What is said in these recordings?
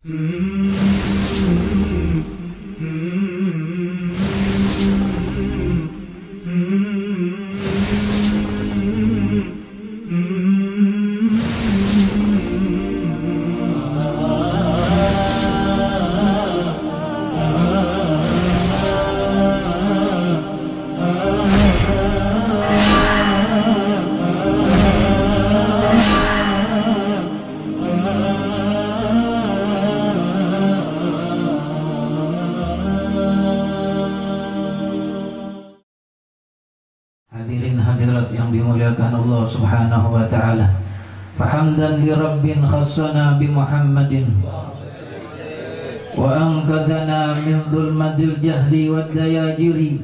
Hadirin hadirat yang dimuliakan Allah Subhanahu wa taala. Fahamdan li rabbin khassana bi Muhammadin wa anqadhana min dhulmatil jahli wad dayajiri.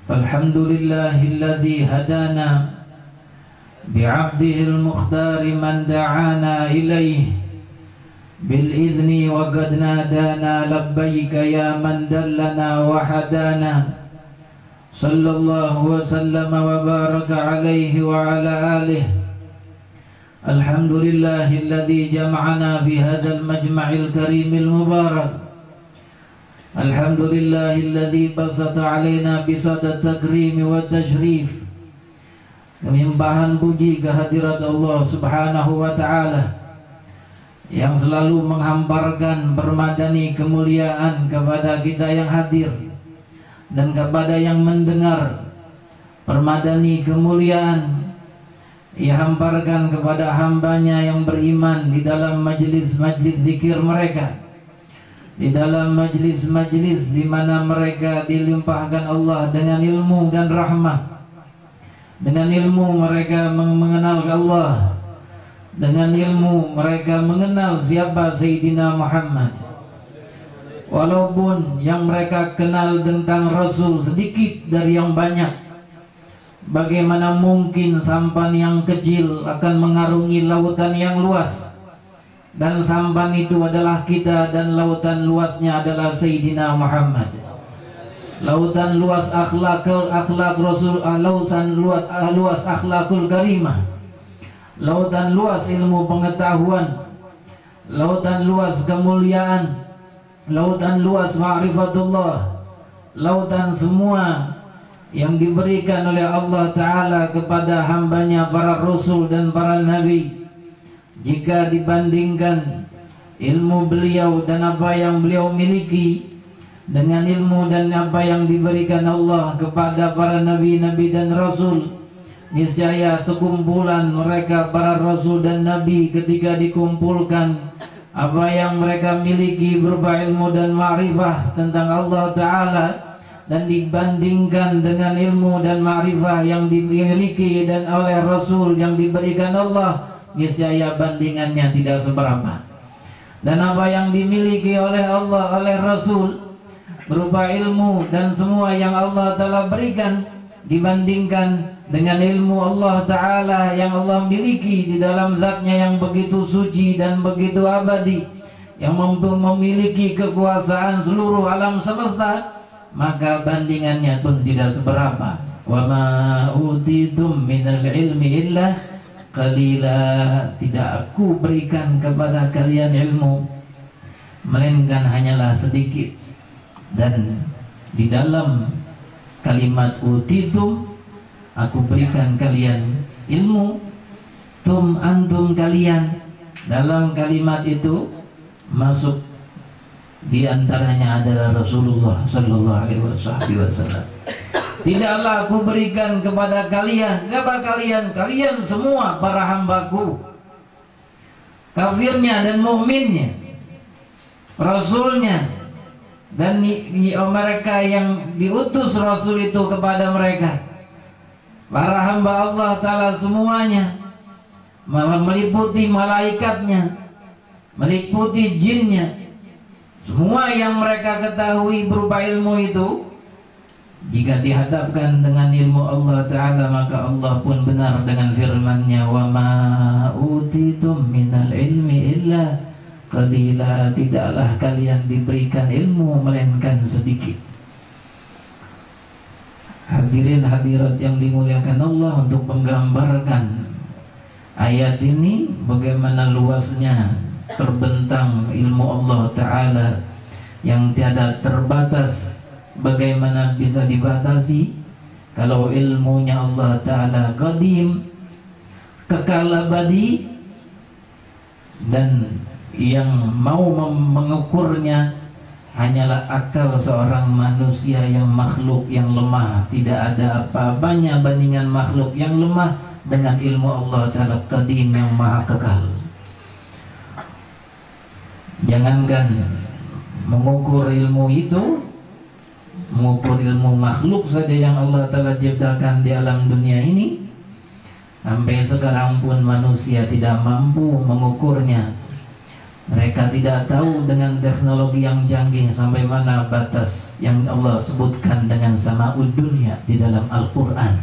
Falhamdulillahilladzi hadana bi 'abdihil mukhtari man da'ana ilaihi bil idzni wa qad nadana labbaika ya man dallana wa hadana. Sallallahu wa sallama wa baraka alaihi wa ala alihi. Alhamdulillahilladzi jama'ana fi hadzal majma'il karimil mubarak. Alhamdulillahilladzi basata alaina bisadat takrim wa tashrif. Menyembahkan puji kehadirat Allah Subhanahu wa taala yang selalu menghamparkan permadani kemuliaan kepada kita yang hadir dan kepada yang mendengar. Permadani kemuliaan Ia hamparkan kepada hambanya yang beriman di dalam majlis-majlis zikir mereka, di dalam majlis-majlis di mana mereka dilimpahkan Allah dengan ilmu dan rahmah. Dengan ilmu mereka mengenal Allah, dengan ilmu mereka mengenal siapa Sayyidina Muhammad. Walaupun yang mereka kenal tentang Rasul sedikit dari yang banyak, bagaimana mungkin sampan yang kecil akan mengarungi lautan yang luas, dan sampan itu adalah kita, dan lautan luasnya adalah Sayyidina Muhammad. Lautan luas akhlak Rasul, lautan luas akhlakul karimah, lautan luas ilmu pengetahuan, lautan luas kemuliaan, lautan luas ma'rifatullah, lautan semua yang diberikan oleh Allah Ta'ala kepada hambanya para Rasul dan para Nabi. Jika dibandingkan ilmu beliau dan apa yang beliau miliki dengan ilmu dan apa yang diberikan Allah kepada para Nabi-Nabi dan Rasul, niscaya sekumpulan mereka para Rasul dan Nabi ketika dikumpulkan, apa yang mereka miliki berupa ilmu dan ma'rifah tentang Allah Ta'ala, dan dibandingkan dengan ilmu dan ma'rifah yang dimiliki dan oleh Rasul yang diberikan Allah, niscaya bandingannya tidak seberapa. Dan apa yang dimiliki oleh Allah, oleh Rasul berupa ilmu dan semua yang Allah Ta'ala berikan, dibandingkan dengan ilmu Allah Ta'ala yang Allah miliki di dalam zatnya yang begitu suci dan begitu abadi, yang memiliki kekuasaan seluruh alam semesta, maka bandingannya pun tidak seberapa. Wa ma utitum minal ilmi illa qalila. Tidak aku berikan kepada kalian ilmu melainkan hanyalah sedikit. Dan di dalam kalimat utitum, aku berikan kalian ilmu, tum antum kalian, dalam kalimat itu masuk di antaranya adalah Rasulullah Sallallahu Alaihi Wasallam. Tidaklah aku berikan kepada kalian. Siapa kalian? Kalian semua para hambaku, kafirnya dan mukminnya, Rasulnya, dan mereka yang diutus Rasul itu kepada mereka, para hamba Allah Ta'ala semuanya, meliputi malaikatnya, meliputi jinnya. Semua yang mereka ketahui berupa ilmu itu, jika dihadapkan dengan ilmu Allah Ta'ala, maka Allah pun benar dengan firman-Nya, wa ma utitum minal ilmi illa qalila. Tidaklah kalian diberikan ilmu melainkan sedikit. Hadirin hadirat yang dimuliakan Allah, untuk menggambarkan ayat ini bagaimana luasnya terbentang ilmu Allah Ta'ala yang tiada terbatas. Bagaimana bisa dibatasi kalau ilmunya Allah Ta'ala qadim, kekal abadi, dan yang mau mengukurnya hanyalah akal seorang manusia yang makhluk yang lemah. Tidak ada apa-apanya bandingan makhluk yang lemah dengan ilmu Allah Ta'ala qadim yang maha kekal. Jangankan mengukur ilmu itu, mengukur ilmu makhluk saja yang Allah Ta'ala ciptakan di alam dunia ini, sampai sekarang pun manusia tidak mampu mengukurnya. Mereka tidak tahu dengan teknologi yang canggih sampai mana batas yang Allah sebutkan dengan sama'ud dunya di dalam Al-Quran.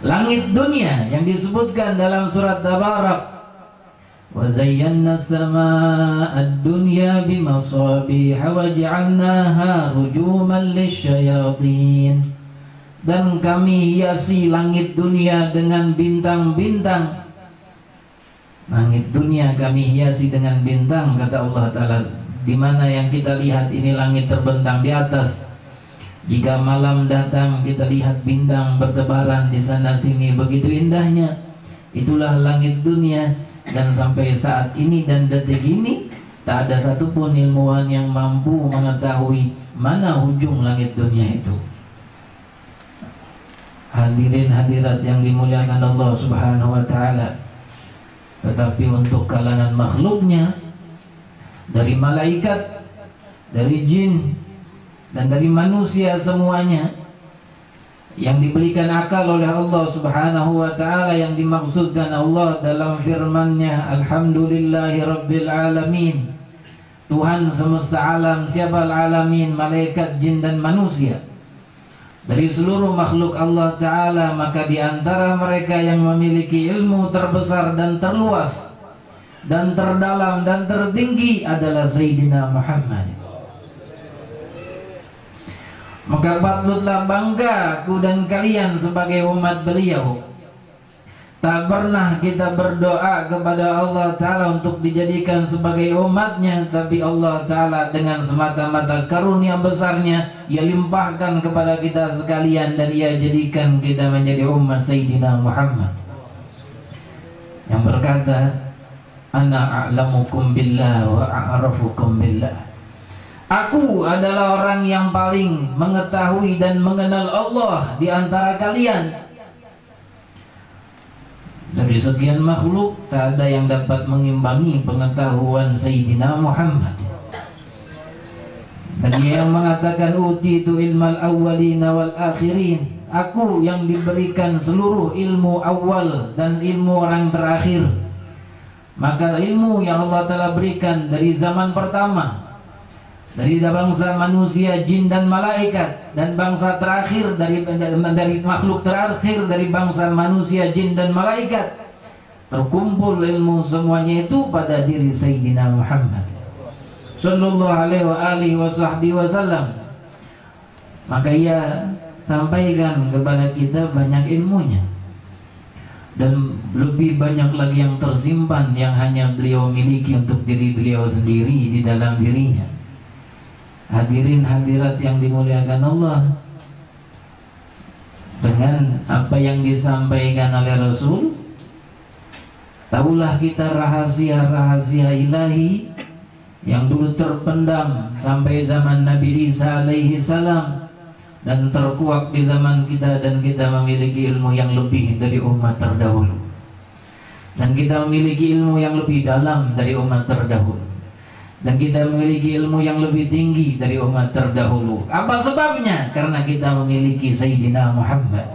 Langit dunia yang disebutkan dalam surat Tabarak, وَزَيَّنَّا السَّمَاءَ الدُّنْيَا بِمَصَابِيحَ وَجَعَلْنَاهَا رُجُومًا لِلشَّيَاطِينِ. Dan kami hiasi langit dunia dengan bintang-bintang. Langit dunia kami hiasi dengan bintang, kata Allah Ta'ala. Di mana yang kita lihat ini langit terbentang di atas. Jika malam datang kita lihat bintang bertebaran di sana sini, begitu indahnya. Itulah langit dunia. Dan sampai saat ini dan detik ini tak ada satupun ilmuwan yang mampu mengetahui mana ujung langit dunia itu. Hadirin hadirat yang dimuliakan Allah Subhanahu wa Ta'ala. Tetapi untuk kalangan makhluknya, dari malaikat, dari jin, dan dari manusia semuanya, yang diberikan akal oleh Allah Subhanahu wa Ta'ala, yang dimaksudkan Allah dalam firman-Nya, Alhamdulillahi Rabbil Alamin, Tuhan semesta alam. Siapa al-alamin? Malaikat, jin, dan manusia. Dari seluruh makhluk Allah Ta'ala, maka di antara mereka yang memiliki ilmu terbesar dan terluas dan terdalam dan tertinggi adalah Sayyidina Muhammad. Maka patutlah bangga aku dan kalian sebagai umat beliau. Tak pernah kita berdoa kepada Allah Ta'ala untuk dijadikan sebagai umatnya, tapi Allah Ta'ala dengan semata-mata karunia besarnya Ia limpahkan kepada kita sekalian, dan Ia jadikan kita menjadi umat Sayyidina Muhammad, yang berkata, Ana a'lamukum billah wa a'rafukum billah. Aku adalah orang yang paling mengetahui dan mengenal Allah di antara kalian. Dari sekian makhluk, tak ada yang dapat mengimbangi pengetahuan Sayyidina Muhammad. Dan Dia yang mengatakan, utitu ilmal awwalina wal akhirin. Aku yang diberikan seluruh ilmu awal dan ilmu orang terakhir. Maka ilmu yang Allah telah berikan dari zaman pertama, dari bangsa manusia, jin, dan malaikat, dan bangsa terakhir dari makhluk terakhir dari bangsa manusia, jin, dan malaikat, terkumpul ilmu semuanya itu pada diri Sayyidina Muhammad sallallahu alaihi wasallam. Maka Ia sampaikan kepada kita banyak ilmunya, dan lebih banyak lagi yang tersimpan yang hanya beliau miliki untuk diri beliau sendiri di dalam dirinya. Hadirin hadirat yang dimuliakan Allah, dengan apa yang disampaikan oleh Rasul, tahulah kita rahasia-rahasia ilahi yang dulu terpendam sampai zaman Nabi Isa alaihi salam, dan terkuak di zaman kita, dan kita memiliki ilmu yang lebih dari umat terdahulu, dan kita memiliki ilmu yang lebih dalam dari umat terdahulu, dan kita memiliki ilmu yang lebih tinggi dari umat terdahulu. Apa sebabnya? Karena kita memiliki Sayyidina Muhammad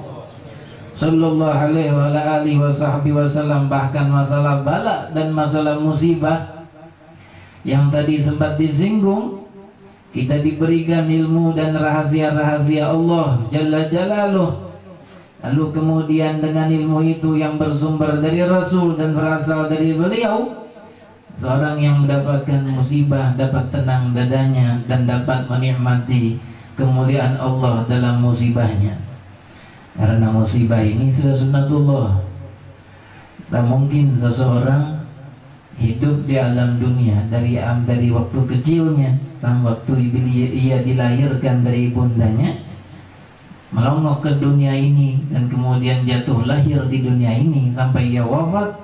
sallallahu alaihi wasallam. Bahkan masalah bala dan masalah musibah yang tadi sempat disinggung, kita diberikan ilmu dan rahasia-rahasia Allah Jalla Jalaluh. Lalu kemudian dengan ilmu itu yang bersumber dari Rasul dan berasal dari beliau, seorang yang mendapatkan musibah dapat tenang dadanya dan dapat menikmati kemuliaan Allah dalam musibahnya. Karena musibah ini sudah sunnatullah. Tak mungkin seseorang hidup di alam dunia dari waktu kecilnya sampai waktu ia dilahirkan dari ibundanya, melongok ke dunia ini dan kemudian jatuh lahir di dunia ini sampai ia wafat,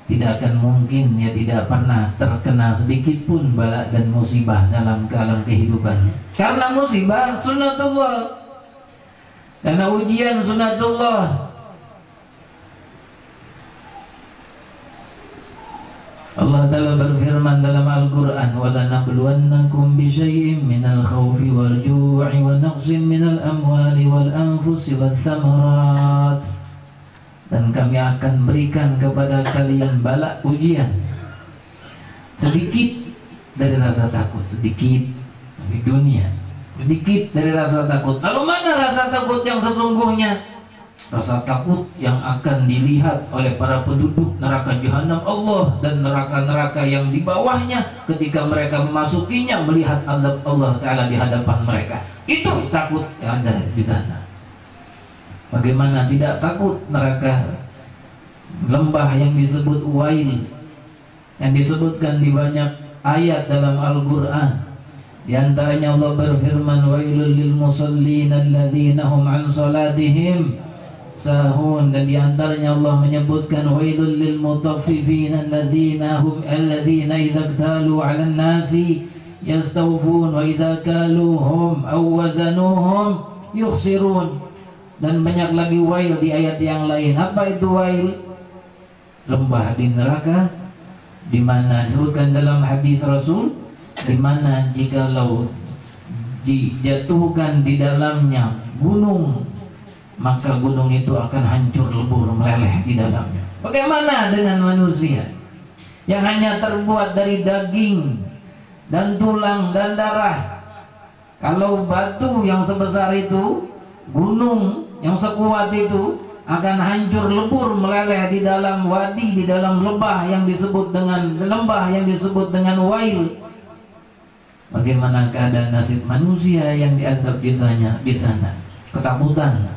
tidak akan mungkin ia tidak pernah terkena sedikit pun bala dan musibah dalam kehidupannya. Karena musibah sunnatullah, karena ujian sunnatullah. Allah Ta'ala berfirman dalam Al-Quran, وَلَنَبْلُوَنَّكُمْ بِشَيْءٍ مِنَ الْخَوْفِ وَالْجُوعِ وَنَقْصٍ مِنَ الْأَمْوَالِ وَالْأَنْفُسِ وَالثَّمَرَاتِ. Dan kami akan berikan kepada kalian bala ujian, sedikit dari rasa takut, sedikit di dunia, sedikit dari rasa takut. Lalu mana rasa takut yang sesungguhnya? Rasa takut yang akan dilihat oleh para penduduk neraka jahanam Allah dan neraka-neraka yang di bawahnya ketika mereka memasukinya, melihat azab Allah Ta'ala di hadapan mereka. Itu takut yang ada di sana. Bagaimana tidak takut neraka lembah yang disebut Wail, yang disebutkan di banyak ayat dalam Al-Quran. Di antaranya Allah berfirman, Wailul lil musallin alladzina hum an salatihim sahun. Dan diantaranya Allah menyebutkan wailul lil mutaffifin alladzina idza iktalu 'alan nasi yastawfun wa idza kaluhum aw wazanuhum yukhsirun. Dan banyak lagi wail di ayat yang lain. Apa itu wail? Lembah di neraka, di mana disebutkan dalam hadis Rasul, di mana jikalau dijatuhkan di dalamnya gunung, maka gunung itu akan hancur lebur meleleh di dalamnya. Bagaimana dengan manusia yang hanya terbuat dari daging dan tulang dan darah? Kalau batu yang sebesar itu, gunung yang sekuat itu akan hancur lebur meleleh di dalam wadi, di dalam lembah yang disebut dengan Wail. Bagaimana keadaan nasib manusia yang diadab di sana? Ketakutan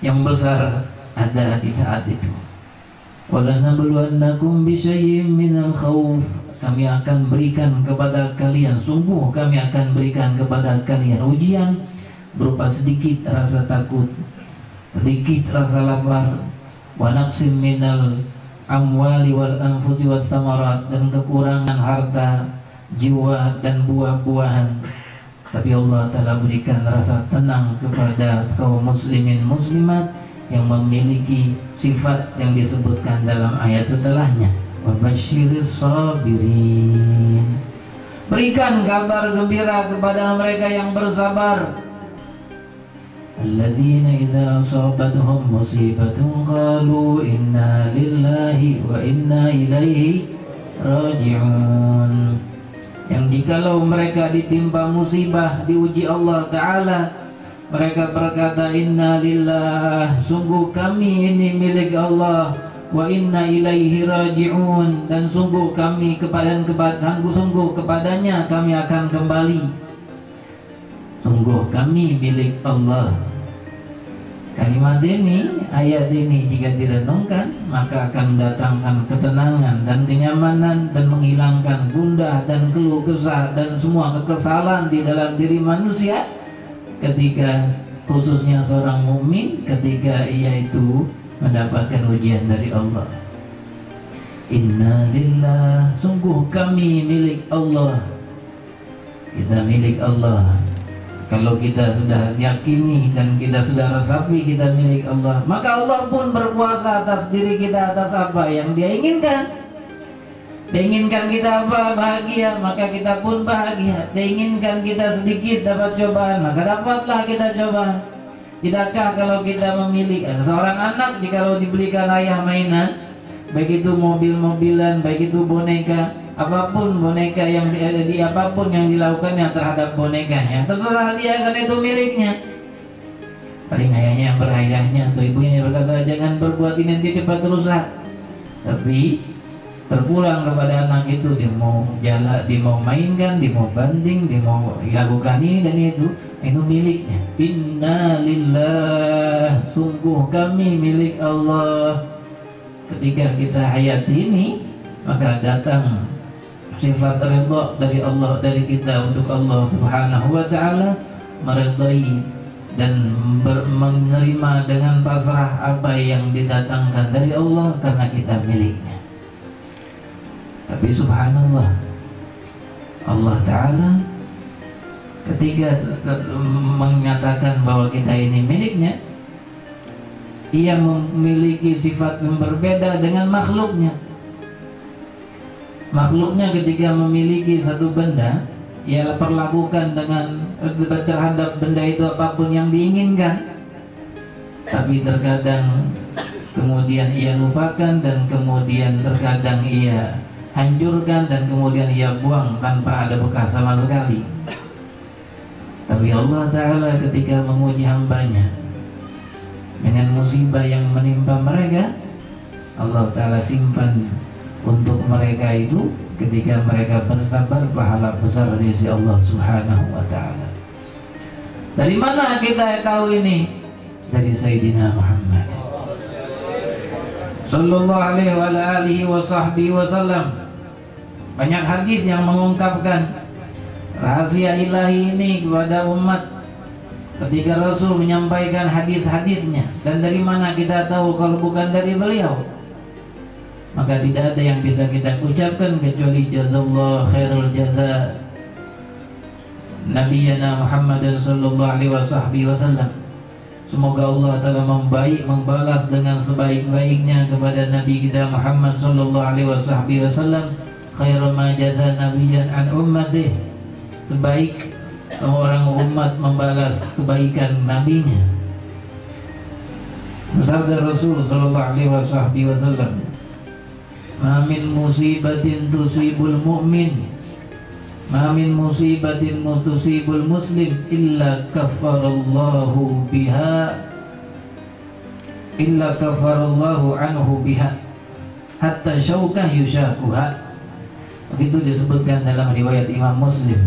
yang besar ada di saat itu. Walanabluwannakum bisyai'im minal khauf. Kami akan berikan kepada kalian, sungguh kami akan berikan kepada kalian ujian berupa sedikit rasa takut, sedikit rasa lapar, wa naqsim minal amwali wal anfusi wath thamarat, dan kekurangan harta, jiwa dan buah-buahan. Tapi Allah Ta'ala berikan rasa tenang kepada kaum muslimin muslimat yang memiliki sifat yang disebutkan dalam ayat setelahnya. Wa basyiris sabirin. Berikan kabar gembira kepada mereka yang bersabar. Alladzina idza asabatuhum musibatun qalu inna lillahi wa inna ilaihi raji'un. Yang jikalau mereka ditimpa musibah, diuji Allah Ta'ala, mereka berkata inna lillah, sungguh kami ini milik Allah, wa inna ilaihi raji'un, dan sungguh kami sungguh kepadanya kami akan kembali. Sungguh kami milik Allah. Kalimat ini, ayat ini jika direnungkan, maka akan mendatangkan ketenangan dan kenyamanan dan menghilangkan gundah dan keluh kesah dan semua kekesalan di dalam diri manusia ketika, khususnya seorang mukmin, ketika ia itu mendapatkan ujian dari Allah. Inna lillah, sungguh kami milik Allah. Kita milik Allah. Kalau kita sudah yakini dan kita sudah resapi kita milik Allah, maka Allah pun berkuasa atas diri kita, atas apa yang Dia inginkan. Dia inginkan kita apa? Bahagia, maka kita pun bahagia. Dia inginkan kita sedikit dapat cobaan, maka dapatlah kita cobaan. Tidakkah kalau kita memiliki seorang anak, jikalau dibelikan ayah mainan, baik itu mobil-mobilan, baik itu boneka, apapun boneka yang apapun yang dilakukannya terhadap bonekanya, terserah dia, karena itu miliknya. Paling ayahnya yang berayahnya atau ibunya yang berkata jangan berbuat ini nanti cepat rusak, tapi terpulang kepada anak itu, dia mau jalan, dia mau mainkan, dia mau banding, dia mau lakukan ini dan itu miliknya. Inna lillah, sungguh kami milik Allah. Ketika kita hayati ini, maka datang sifat ridha dari Allah, dari kita untuk Allah Subhanahu wa ta'ala, meridai dan menerima dengan pasrah apa yang didatangkan dari Allah karena kita miliknya. Tapi subhanallah, Allah Ta'ala ketika menyatakan bahwa kita ini miliknya, ia memiliki sifat yang berbeda dengan makhluknya. Makhluknya ketika memiliki satu benda, ia perlakukan dengan terhadap benda itu apapun yang diinginkan. Tapi terkadang kemudian ia lupakan, dan kemudian terkadang ia hancurkan, dan kemudian ia buang tanpa ada bekas sama sekali. Tapi Allah Ta'ala ketika menguji hambanya dengan musibah yang menimpa mereka, Allah Ta'ala simpan untuk mereka itu ketika mereka bersabar pahala besar dari sisi Allah Subhanahu wa ta'ala. Dari mana kita tahu ini? Dari Sayyidina Muhammad sallallahu alaihi wasallam. Banyak hadis yang mengungkapkan rahasia ilahi ini kepada umat ketika Rasul menyampaikan hadis-hadisnya. Dan dari mana kita tahu kalau bukan dari beliau? Maka tidak ada yang bisa kita ucapkan kecuali jazallahu khairul jaza Nabiyana Muhammad sallallahu alaihi wasallam. Semoga Allah telah membalas dengan sebaik-baiknya kepada Nabi kita Muhammad sallallahu alaihi wasallam khairu ma jaza nabiyyan an ummatih, sebaik seorang umat membalas kebaikan nabinya. Bersabda Rasul sallallahu alaihi wasallam, "Ma min musibatin tusibul mu'min, ma min musibatin tusibul muslim illa kafarallahu biha, illa kafarallahu anhu biha hatta syaukah yushakuha." Begitu disebutkan dalam riwayat Imam Muslim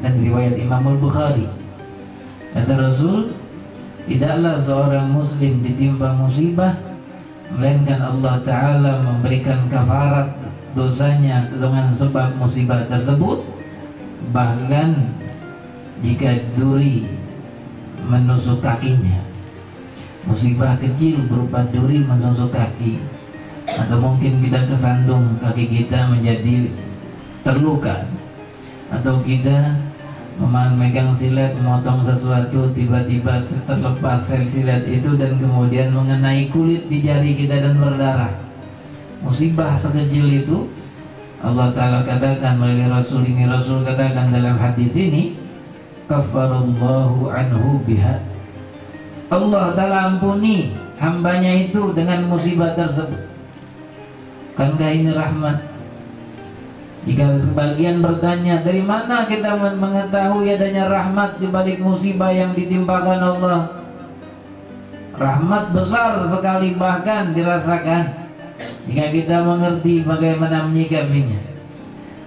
dan riwayat Imam Al-Bukhari. Kata Rasul, tidaklah seorang muslim ditimpa musibah melainkan Allah Ta'ala memberikan kafarat dosanya dengan sebab musibah tersebut, bahkan jika duri menusuk kakinya. Musibah kecil berupa duri menusuk kaki, atau mungkin kita kesandung, kaki kita menjadi terluka, atau kita memegang silet, memotong sesuatu, tiba-tiba terlepas silet itu dan kemudian mengenai kulit di jari kita dan berdarah. Musibah sekecil itu Allah Ta'ala katakan melalui Rasul ini, Rasul katakan dalam hadis ini, kafarallahu anhu biha, Allah Ta'ala ampuni hambanya itu dengan musibah tersebut. Kankah ini rahmat? Jika sebagian bertanya, dari mana kita mengetahui adanya rahmat di balik musibah yang ditimpakan Allah? Rahmat besar sekali bahkan dirasakan jika kita mengerti bagaimana menyikapinya.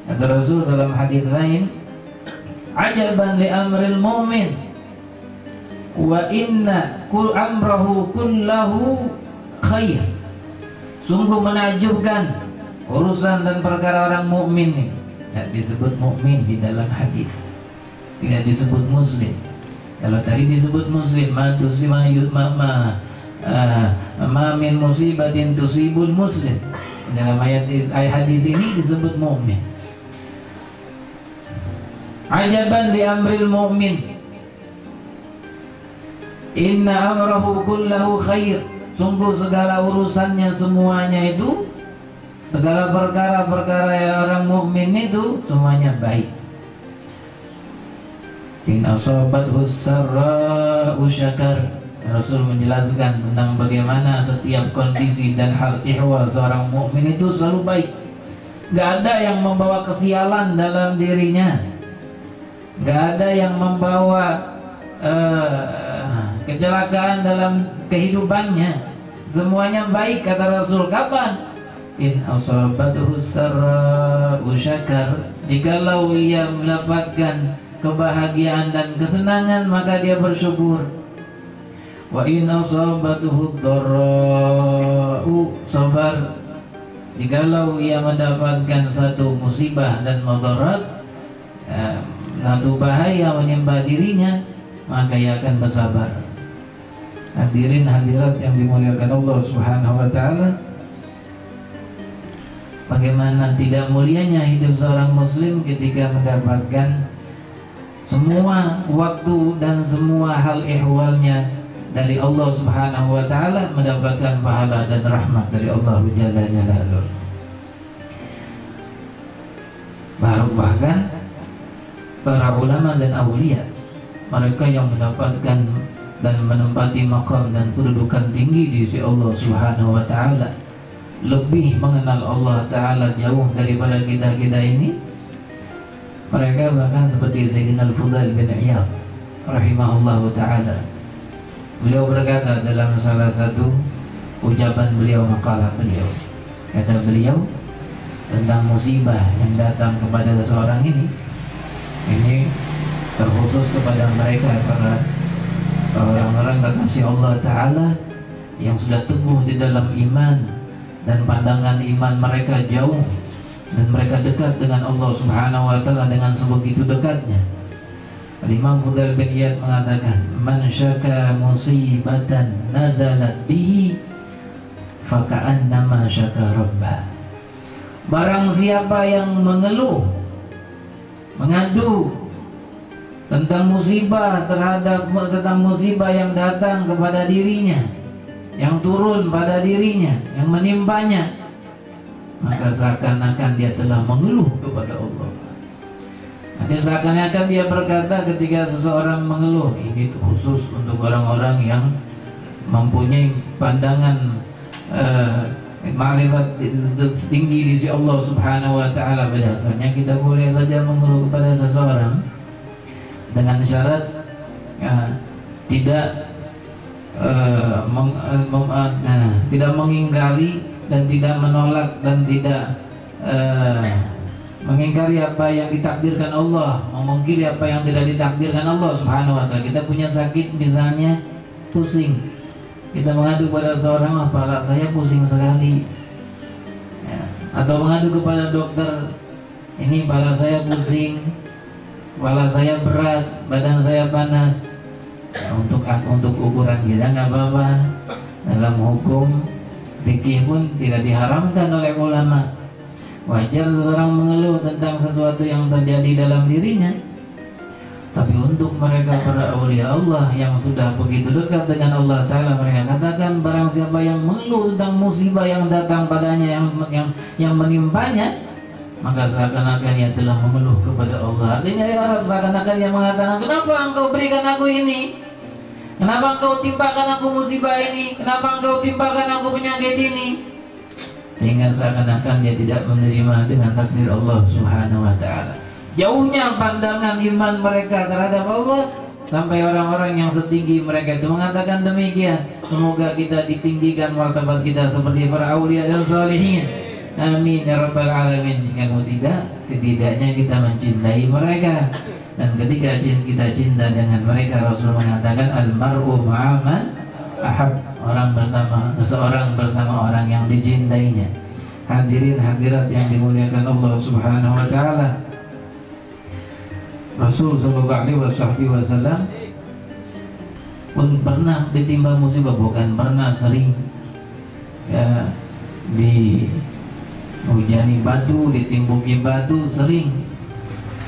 Kata Rasul dalam hadis lain, ajaban li amril mu'min wa inna kul amrahu kullahu khair. Sungguh menakjubkan urusan dan perkara orang mukmin ini. Tidak disebut mukmin di dalam hadis, tidak disebut muslim. Kalau tadi disebut muslim, ma min musibatin tusibul muslim. Dalam ayat hadis ini disebut mukmin. Ajaban li amril mu'min, inna amrahu kullahu khair. Sungguh segala urusannya semuanya itu, segala perkara-perkara yang orang mukmin itu semuanya baik. In asabathu sarra'u syakar. Rasul menjelaskan tentang bagaimana setiap kondisi dan hal ihwal seorang mukmin itu selalu baik. Gak ada yang membawa kesialan dalam dirinya, gak ada yang membawa kecelakaan dalam kehidupannya. Semuanya baik, kata Rasul. Kapan? In asabathu sarra'u syakar. Jikalau ia mendapatkan kebahagiaan dan kesenangan, maka dia bersyukur. Wa in asabathu dharra'u sabar. Jikalau ia mendapatkan satu musibah dan mudarat, satu bahaya menimpa dirinya, maka ia akan bersabar. Hadirin hadirat yang dimuliakan Allah Subhanahu wa taala, bagaimana tidak mulianya hidup seorang muslim ketika mendapatkan semua waktu dan semua hal ihwalnya dari Allah Subhanahu wa taala, mendapatkan pahala dan rahmat dari Allah Jalla Jalaluhu. Bahkan para ulama dan aulia, mereka yang mendapatkan dan menempati maqam dan kedudukan tinggi di sisi Allah Subhanahu wa taala, lebih mengenal Allah taala jauh daripada kita-kita ini. Mereka bahkan seperti Sayyidina Al-Fudail bin Iyad rahimahullahu taala. Beliau berkata dalam salah satu ucapan beliau, makalah beliau, kata beliau tentang musibah yang datang kepada seseorang ini terkhusus kepada mereka para orang-orang kekasih Allah Ta'ala yang sudah teguh di dalam iman dan pandangan iman mereka jauh dan mereka dekat dengan Allah Subhanahu wa Ta'ala dengan sebegitu dekatnya. Imam Fudail bin Iyad mengatakan, man syaka musibatan nazalat bihi faka'annama syaka rabbah. Barang siapa yang mengeluh, mengadu tentang musibah tentang musibah yang datang kepada dirinya, yang turun pada dirinya, yang menimpanya, maka seakan-akan dia telah mengeluh kepada Allah. Ada seakan-akan dia berkata ketika seseorang mengeluh, ini khusus untuk orang-orang yang mempunyai pandangan ma'rifat tinggi di sisi Allah Subhanahu wa taala. Biasanya kita boleh saja mengeluh kepada seseorang dengan syarat tidak tidak mengingkari dan tidak menolak dan tidak mengingkari apa yang ditakdirkan Allah, memungkiri apa yang tidak ditakdirkan Allah Subhanahu wa taala. Kita punya sakit misalnya, pusing, kita mengadu pada seorang, kepala saya pusing sekali ya. Atau mengadu kepada dokter, ini kepala saya pusing, kepala saya berat, badan saya panas ya, untuk ukuran kita nggak apa-apa. Dalam hukum fikih pun tidak diharamkan oleh ulama. Wajar seseorang mengeluh tentang sesuatu yang terjadi dalam dirinya. Tapi untuk mereka para awliya Allah yang sudah begitu dekat dengan Allah Ta'ala, mereka katakan barang siapa yang mengeluh tentang musibah yang datang padanya, yang menimpanya, maka seakan-akan ia telah mengeluh kepada Allah. Artinya ya Arab, seakan-akan ia mengatakan, kenapa engkau berikan aku ini? Kenapa engkau timpakan aku musibah ini? Kenapa engkau timpakan aku penyakit ini? Sehingga seakan-akan dia tidak menerima dengan takdir Allah Subhanahu wa ta'ala. Jauhnya pandangan iman mereka terhadap Allah, sampai orang-orang yang setinggi mereka itu mengatakan demikian. Semoga kita ditinggikan martabat kita seperti para awliya dan salihin. Amin ya rabbal alamin. Jika tidak, setidaknya kita mencintai mereka. Dan ketika kita cinta dengan mereka, Rasul mengatakan al-mar'u ma'aman ahab, seseorang bersama orang yang dicintainya. Hadirin hadirat yang dimuliakan Allah Subhanahu wa taala, Rasul sallallahu alaihi wasallam pun pernah ditimpa musibah, bukan pernah, sering ya, dihujani batu, ditimbuki batu, sering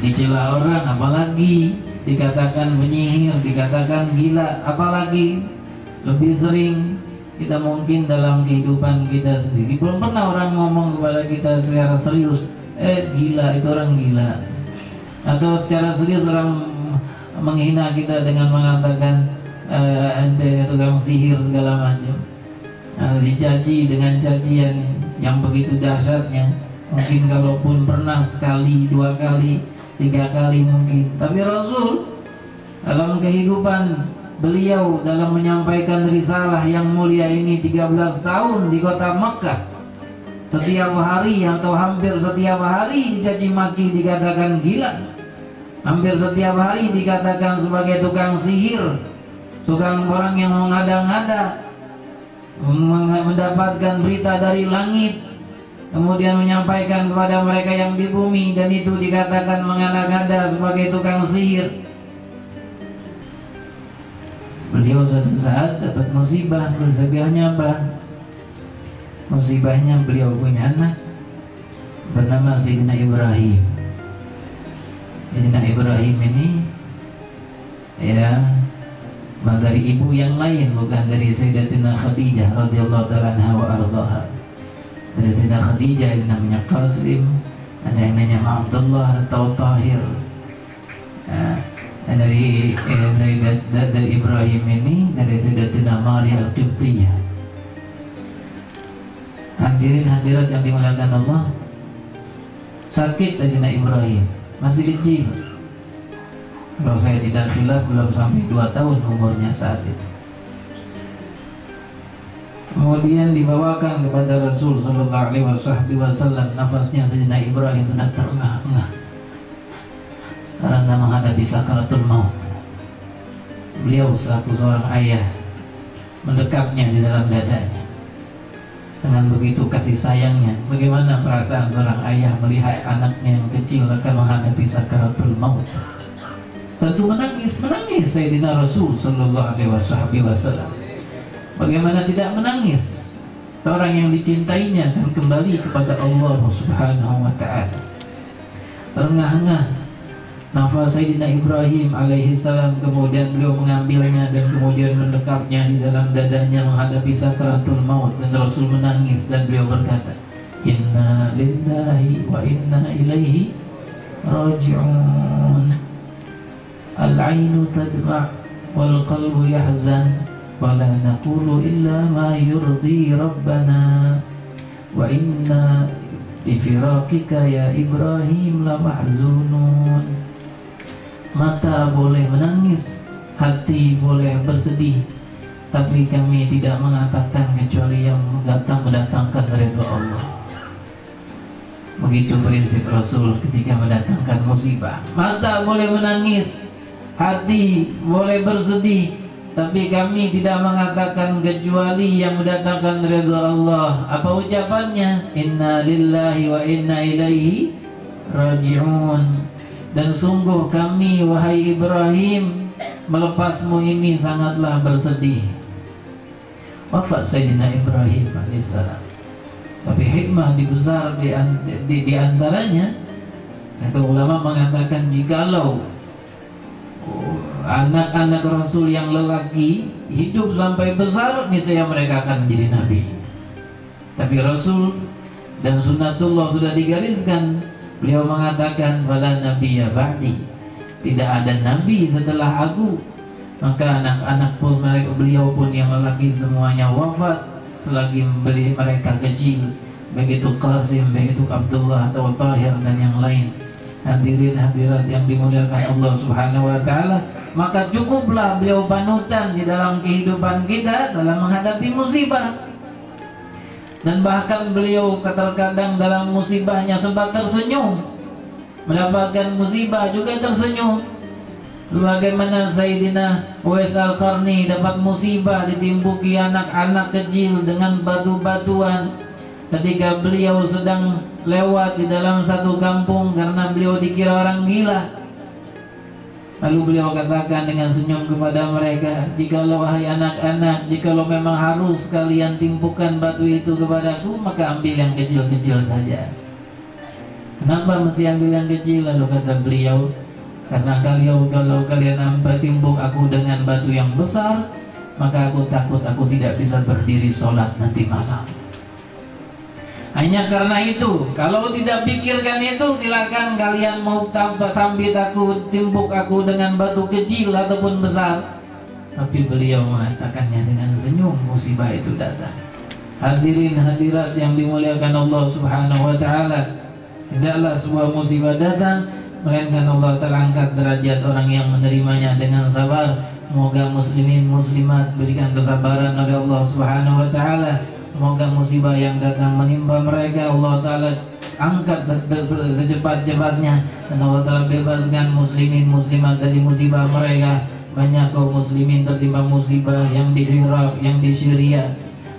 dicela orang, apalagi dikatakan penyihir, dikatakan gila, apalagi lebih sering kita mungkin dalam kehidupan kita sendiri belum pernah orang ngomong kepada kita secara serius, gila, itu orang gila, atau secara serius orang menghina kita dengan mengatakan ente tukang sihir segala macam, dicaci dengan cacian yang begitu dahsyatnya. Mungkin kalaupun pernah sekali, 2 kali, 3 kali mungkin, tapi Rasul dalam kehidupan beliau dalam menyampaikan risalah yang mulia ini 13 tahun di kota Makkah, setiap hari atau hampir setiap hari dicaci maki, dikatakan gila, hampir setiap hari dikatakan sebagai tukang sihir, tukang orang yang mengada-ngada, mendapatkan berita dari langit kemudian menyampaikan kepada mereka yang di bumi, dan itu dikatakan mengada-ngada sebagai tukang sihir. Beliau suatu saat dapat musibah. Musibahnya apa? Musibahnya beliau punya anak bernama Sayyidina Ibrahim. Sayyidina Ibrahim ini ya dari ibu yang lain, bukan dari Sayyidatina Khadijah radhiyallahu ta'ala anha wa ardhaha. Dari Sayyidatina Khadijah yang namanya Qasim, ada yang namanya Abdullah atau Tahir. Dari dari Ibrahim ini dari Sayyidatina Maria Al-Qibtiyah. Hadirin hadirat yang dimuliakan Allah, sakit Sayyidina Ibrahim, masih kecil. Kalau saya tidak khilaf belum sampai 2 tahun umurnya saat itu. Kemudian dibawakan kepada Rasul sallallahu alaihi wasallam. Nafasnya Sayyidina Ibrahim sudah terengah-engah karena menghadapi sakaratul maut. Beliau selaku seorang ayah mendekapnya di dalam dadanya dengan begitu kasih sayangnya. Bagaimana perasaan seorang ayah melihat anaknya yang kecil akan menghadapi sakaratul maut? Tentu menangis Sayyidina Rasul sallallahu alaihi wasallam. Bagaimana tidak menangis? Seorang yang dicintainya akan kembali kepada Allah Subhanahu wa ta'ala. Terengah-engah nafas Sayyidina Ibrahim alaihi salam, kemudian beliau mengambilnya dan kemudian mendekapnya di dalam dadanya menghadapi sakaratul maut, dan Rasul menangis dan beliau berkata, "Inna lillahi wa inna ilaihi raji'un. Al-'ainu tadma' wal qalbu yahzan wa la naqulu illa ma yurdi rabbana wa inna bi firaqika ya Ibrahim la mahzunun." Mata boleh menangis, hati boleh bersedih, tapi kami tidak mengatakan kecuali yang mendatangkan ridha Allah. Begitu prinsip Rasul ketika mendatangkan musibah. Mata boleh menangis, hati boleh bersedih, tapi kami tidak mengatakan kecuali yang mendatangkan ridha Allah. Apa ucapannya? Inna lillahi wa inna ilaihi raji'un. Dan sungguh kami, wahai Ibrahim, melepasmu ini sangatlah bersedih. Wafat Sayyidina Ibrahim alaihissalam. Tapi hikmah dibesar di antaranya, itu ulama mengatakan jikalau anak-anak Rasul yang lelaki hidup sampai besar, niscaya mereka akan menjadi nabi. Tapi Rasul dan sunnatullah sudah digariskan. Beliau mengatakan, "Wala nabiyya ba'di." Tidak ada nabi setelah aku. Maka anak-anak pun beliau pun yang lelaki semuanya wafat selagi mereka kecil. Begitu Qasim, begitu Abdullah atau Tahir dan yang lain. Hadirin hadirat yang dimuliakan Allah Subhanahu wa ta'ala, maka cukuplah beliau panutan di dalam kehidupan kita dalam menghadapi musibah. Dan bahkan beliau terkadang dalam musibahnya sempat tersenyum. Mendapatkan musibah juga tersenyum. Bagaimana Sayyidina Uwais Al-Qarni dapat musibah ditimbuki anak-anak kecil dengan batu-batuan ketika beliau sedang lewat di dalam satu kampung karena beliau dikira orang gila. Lalu beliau katakan dengan senyum kepada mereka, "Jikalau wahai anak-anak, jikalau memang harus kalian timpukan batu itu kepadaku, maka ambil yang kecil-kecil saja." Kenapa mesti ambil yang kecil? Lalu kata beliau, "Karena kalau kalian timpuk aku dengan batu yang besar, maka aku takut aku tidak bisa berdiri sholat nanti malam." Hanya karena itu, kalau tidak pikirkan itu, silakan kalian mau sambit aku, timpuk aku dengan batu kecil ataupun besar. Tapi beliau mengatakannya dengan senyum, musibah itu datang. Hadirin hadirat yang dimuliakan Allah Subhanahu wa ta'ala, tidaklah sebuah musibah datang melainkan Allah telah angkat derajat orang yang menerimanya dengan sabar. Semoga muslimin muslimat berikan kesabaran oleh Allah Subhanahu wa ta'ala. Semoga musibah yang datang menimpa mereka Allah Ta'ala angkat secepat-cepatnya, dan Allah Ta'ala bebaskan muslimin muslimat dari musibah mereka. Banyak kaum muslimin tertimpa musibah yang di Irak, yang di Syria.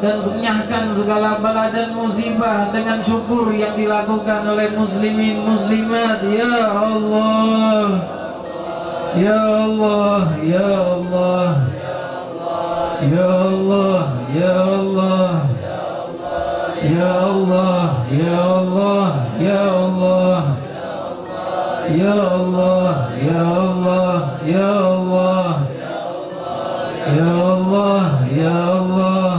dan senyahkan segala bala dan musibah dengan syukur yang dilakukan oleh muslimin muslimat. Ya Allah, ya Allah, ya Allah, ya Allah, ya Allah, ya Allah, ya Allah, ya Allah, ya Allah, ya Allah, ya Allah, ya Allah, ya Allah,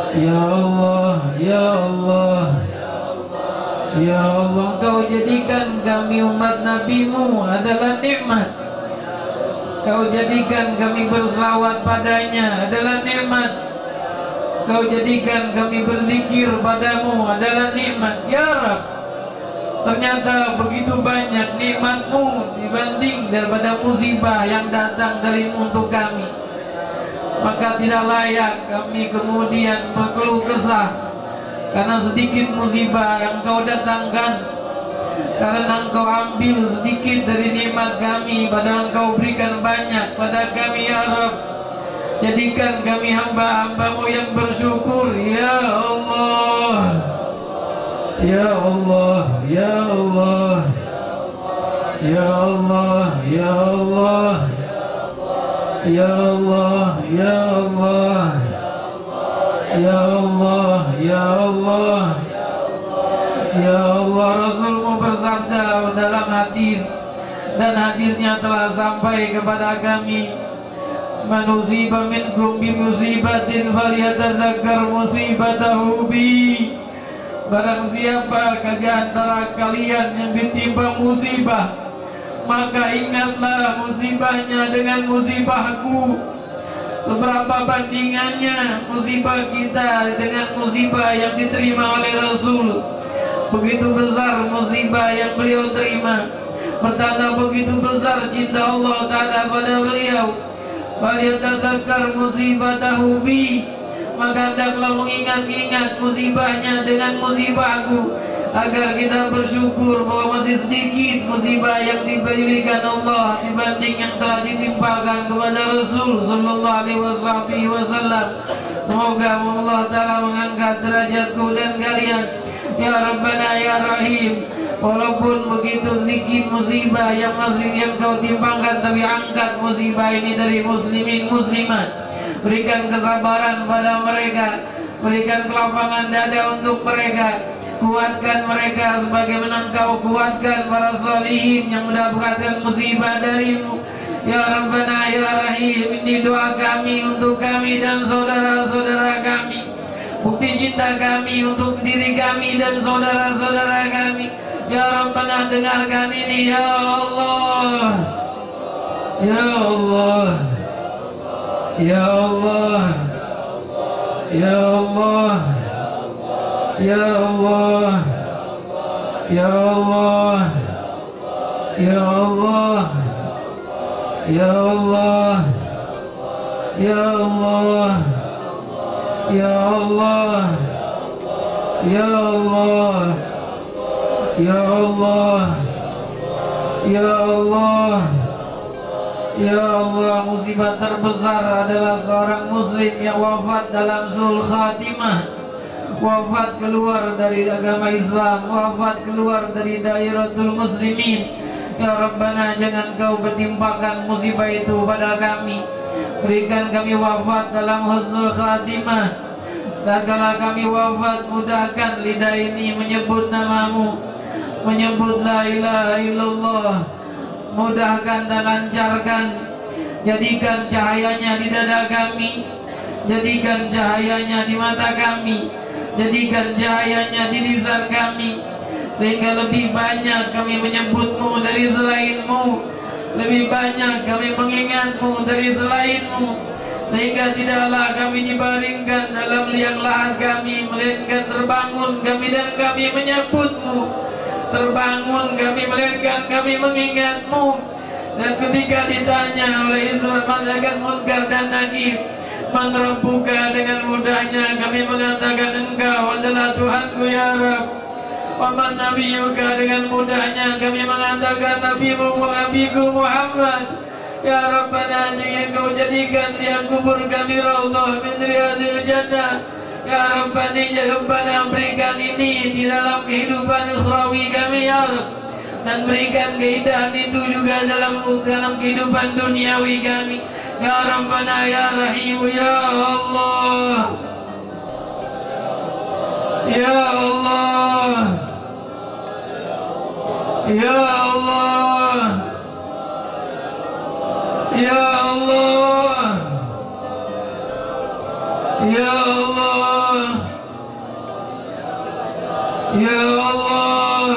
ya Allah, ya Allah, ya Allah, Kau jadikan kami umat Nabi-Mu adalah nikmat. Kau jadikan kami berselawat padanya adalah nikmat. Kau jadikan kami berzikir padamu adalah nikmat. Ya Rabb, ternyata begitu banyak nikmat-Mu dibanding daripada musibah yang datang darimu untuk kami. Maka tidak layak kami kemudian berkeluh kesah karena sedikit musibah yang Kau datangkan, karena Engkau ambil sedikit dari nikmat kami, padahal Engkau berikan banyak pada kami. Ya Rabb, jadikan kami hamba-hamba-Mu yang bersyukur. Ya Allah, ya Allah, ya Allah, ya Allah, ya Allah, ya Allah, ya Allah, ya Allah, ya Allah, ya Allah. Rasul-Mu bersabda dalam hadis, dan hadisnya telah sampai kepada kami, man usiba minkum bi musibatin falyatadzakkar musibatahu bi. Barang siapa di antara kalian yang ditimpa musibah, maka ingatlah musibahnya dengan musibahku. Beberapa bandingannya musibah kita dengan musibah yang diterima oleh Rasul. Begitu besar musibah yang beliau terima, bertanda begitu besar cinta Allah Ta'ala pada beliau. Falyatadzakkar musibatahu bi, maka hendaklah mengingat-ingat musibahnya dengan musibahku, agar kita bersyukur bahwa masih sedikit musibah yang diberikan Allah dibanding yang telah ditimpakan kepada Rasul sallallahu alaihi wasallam. Semoga Allah Ta'ala mengangkat derajatku dan kalian. Ya Rabbana ya Rahim, walaupun begitu sedikit musibah yang Kau timpakan, tapi angkat musibah ini dari muslimin muslimat. Berikan kesabaran pada mereka, berikan kelapangan dada untuk mereka, kuatkan mereka sebagaimana Engkau kuatkan para sholihin yang mendapatkan musibah darimu. Ya Rabbana ya Rahim, ini doa kami untuk kami dan saudara-saudara kami, bukti cinta kami untuk diri kami dan saudara-saudara kami. Ya Rabbana, dengarkan ini. Ya Allah, ya Allah, ya Allah, ya Allah, ya Allah, ya Allah, ya Allah, ya Allah, ya Allah, ya Allah, ya Allah, ya Allah, ya Allah, ya Allah. Musibah terbesar adalah seorang muslim yang wafat dalam sul khatimah, wafat keluar dari agama Islam, wafat keluar dari dairatul muslimin. Ya Rabbana, jangan Kau bertimpakan musibah itu pada kami. Berikan kami wafat dalam husnul khatimah. Dan kalau kami wafat, mudahkan lidah ini menyebut nama-Mu, menyebut la ilaha illallah. Mudahkan dan lancarkan. Jadikan cahayanya di dada kami, jadikan cahayanya di mata kami, jadikan cahayanya di lisan kami, sehingga lebih banyak kami menyebut-Mu dari selain-Mu, lebih banyak kami mengingat-Mu dari selain-Mu, sehingga tidaklah kami dibaringkan dalam liang lahat kami, melainkan terbangun kami dan kami menyebut-Mu, terbangun kami melainkan kami mengingat-Mu. Dan ketika ditanya oleh Israel malaikat Munkar dan Nakir, man rabbuka, dengan mudahnya kami mengatakan Engkau adalah Tuhanku ya Rabb. Wa man nabiyyuka, dengan mudahnya kami mengatakan Nabiku Muhammad. Ya Rabbana, jangan kau jadikan yang kubur kami raudhah min riyadil jannah. Ya Rabbana, berikan ini di dalam kehidupan ukhrawi kami ya Rabb, dan berikan keindahan itu juga dalam kehidupan duniawi kami. Ya Rabbana ya Rahim ya Allah. Ya Allah. Ya Allah. Ya Allah. Ya Allah. Ya Allah.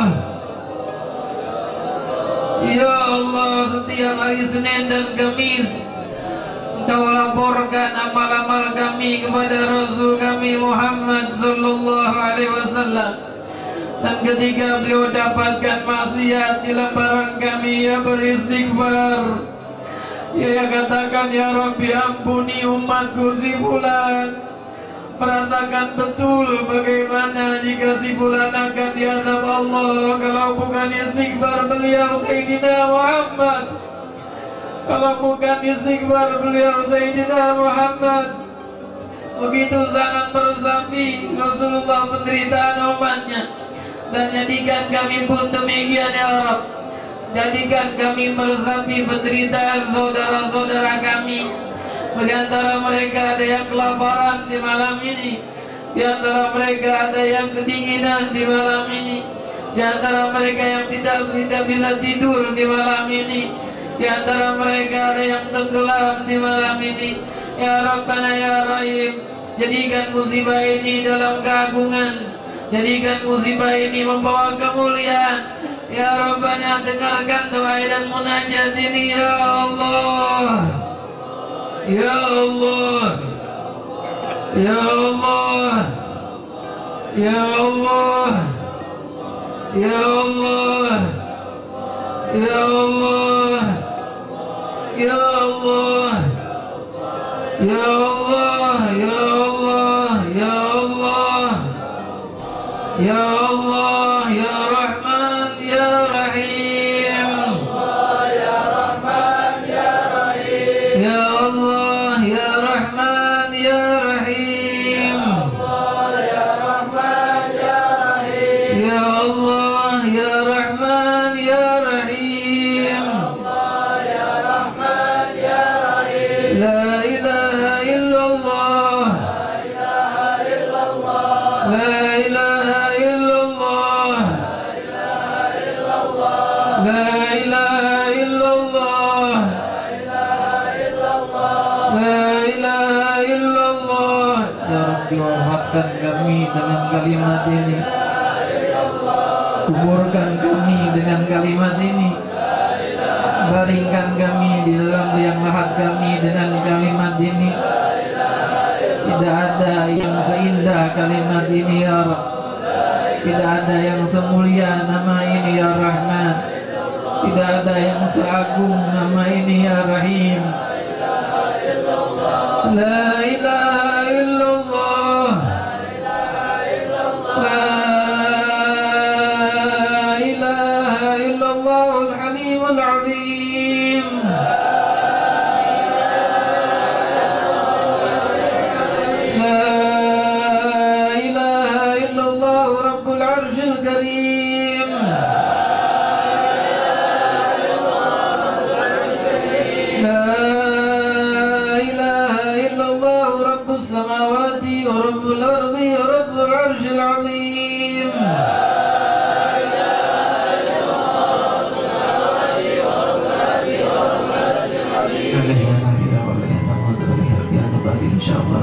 Ya Allah, setiap hari Senin dan Kamis Engkau laporkan amal-amal kami kepada Rasul kami Muhammad sallallahu alaihi wasallam. Dan ketika beliau dapatkan maksiat di lembaran kami, ia beristighfar. Ia katakan, ya Rabbi ampuni umatku si fulan. Merasakan betul bagaimana jika si fulan akan diazab Allah kalau bukan istighfar beliau Sayyidina Muhammad. Kalau bukan istighfar beliau Sayyidina Muhammad. Begitu sangat meresapi Rasulullah penderitaan umatnya. Dan jadikan kami pun demikian ya Rabb. Jadikan kami meresapi penderitaan saudara-saudara kami. Di antara mereka ada yang kelaparan di malam ini. Di antara mereka ada yang kedinginan di malam ini. Di antara mereka yang tidak bisa tidur di malam ini. Di antara mereka ada yang tenggelam di malam ini. Ya Rabbana ya Rahim, jadikan musibah ini dalam keagungan. Jadikan musibah ini membawa kemuliaan. Ya Rabbana, dengarkan doa dan munajat ini ya Allah. Ya Allah. Ya Allah. Ya Allah. Ya Allah. Ya Allah. Ya Allah. Ya Allah. Ya Allah. Ya Allah. Ya Allah. Ya Rahman ya Rahim. Ya Rahman ya Rahim. Ya Allah ya Rahman ya Rahim. Ya Rahman ya Rahim. Ya Allah ya Rahman ya Rahim. Ya Rahman ya Rahim. La ilaha illallah. La ilaha illallah. La ilaha illallah. La ilaha illallah. Ya Rabbi, wafatkan kami dengan kalimat ini. Kuburkan kami dengan kalimat ini. Baringkan kami di dalam liang lahat kami dengan kalimat ini. Tidak ada yang seindah kalimat ini ya Rabb. Tidak ada yang semulia nama ini ya Rahman. Tidak ada yang seagung nama ini ya Rahim. La ilaha illallah. La ilaha illallah al-halim al-azim. La ilaha illallah rabbul arshil karim. السماوات ورب الأرض ورب العرش العظيم. إن شاء الله